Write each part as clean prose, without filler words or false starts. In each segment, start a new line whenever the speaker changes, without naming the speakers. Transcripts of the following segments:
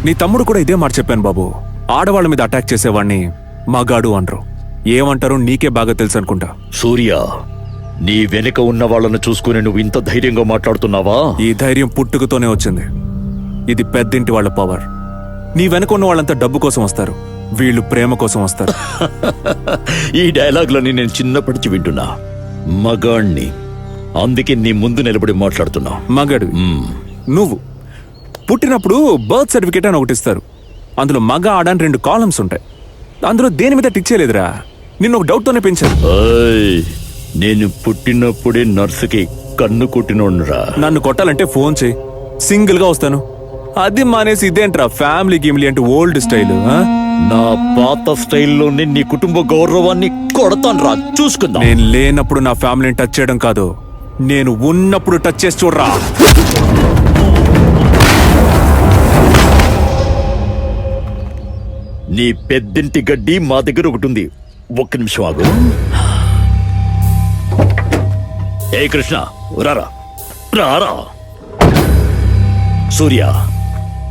నీ తమ్ముడు కూడా ఇదే మాట చెప్పాను బాబు. ఆడవాళ్ళ మీద అటాక్ చేసేవాణ్ణి మగాడు అనరు. ఏమంటారో నీకే బాగా తెలుసు అనుకుంటా.
సూర్య, నీ వెనుక ఉన్న వాళ్ళను చూసుకుని నువ్వు ఇంత ధైర్యంగా మాట్లాడుతున్నావా?
ఈ ధైర్యం పుట్టుకతోనే వచ్చింది. ఇది పెద్దింటి వాళ్ళ పవర్. నీ వెనక ఉన్న వాళ్ళంతా డబ్బు కోసం వస్తారు, వీళ్ళు ప్రేమ కోసం వస్తారు.
ఈ డైలాగ్లని నేను చిన్నప్పటి వింటున్నా. మగాణ్ణి, అందుకే నీ ముందు నిలబడి మాట్లాడుతున్నా.
మగాడివి నువ్వు. పుట్టినప్పుడు బర్త్ సర్టిఫికేట్ అని ఒకటి ఇస్తారు. అందులో మగ ఆడ అని 2 కాలమ్స్ ఉంటాయి. అందులో దేని మీద టిక్ చేయలేదురా. నిన్ను ఒక డౌట్ తోనే పెంచాను.
నేను పుట్టినప్పుడే నర్సుకి కన్ను కొట్టినోడ్రా.
నన్ను కొట్టాలంటే ఫోన్ చేయి, సింగిల్ గా వస్తాను. అది మానేసి ఇదేంట్రా ఫ్యామిలీ గిమిలీ అంటే ఓల్డ్ స్టైల్.
నా పాత స్టైల్లోనే నీ కుటుంబ గౌరవాన్ని కొడతాన్రా, చూసుకుందాం.
నేను లేనప్పుడు నా ఫ్యామిలీని టచ్ చేయడం కాదు, నేను ఉన్నప్పుడు టచ్ చేసి చూడరా.
నీ పెద్దింటి గడ్డి మా దగ్గర ఒకటి ఉంది. ఒక్క నిమిషం ఆగు. ఏ కృష్ణ, రారా రారా. సూర్య,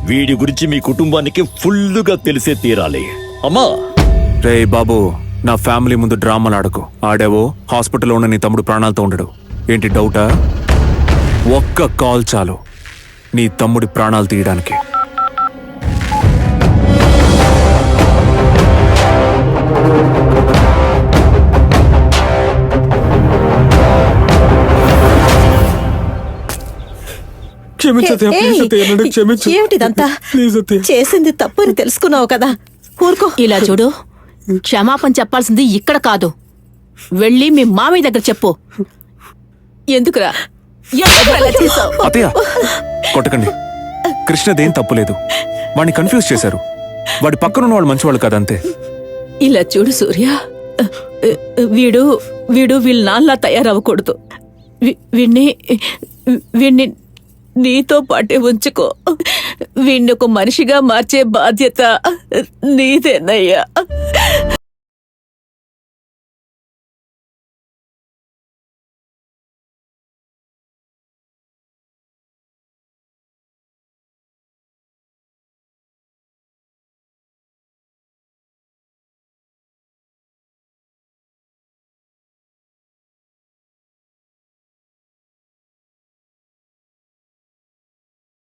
వీడి గురించి మీ కుటుంబానికి ఫుల్లుగా తెలిసే తీరాలి. అమ్మా.
రే బాబు, నా ఫ్యామిలీ ముందు డ్రామాలు ఆడకు. ఆడావో హాస్పిటల్లో ఉన్న నీ తమ్ముడు ప్రాణాలతో ఉండడు. ఏంటి డౌటా? ఒక్క కాల్ చాలు నీ తమ్ముడి ప్రాణాలు తీయడానికి.
ఏమిటిదంతా? చేసింది తప్పని తెలుసుకున్నావు కదా, ఊరుకో.
ఇలా చూడు, క్షమాపణ చెప్పాల్సింది ఇక్కడ కాదు, వెళ్ళి మీ మామయ్య దగ్గర చెప్పు.
ఎందుకురా?
అత్తయ్య కొట్టకండి. కృష్ణదేం తప్పులేదు. వాడిని కన్ఫ్యూజ్ చేశారు. వాడి పక్కనున్న వాళ్ళు మంచివాళ్ళు కాదంతే.
ఇలా చూడు సూర్య, వీడు వీడు వీళ్ళ నాన్నలా తయారవ్వకూడదు. వీణ్ణి నీతో పాటే ఉంచుకో. వీణ్ణి ఒక మనిషిగా మార్చే బాధ్యత నీదేనయ్యా.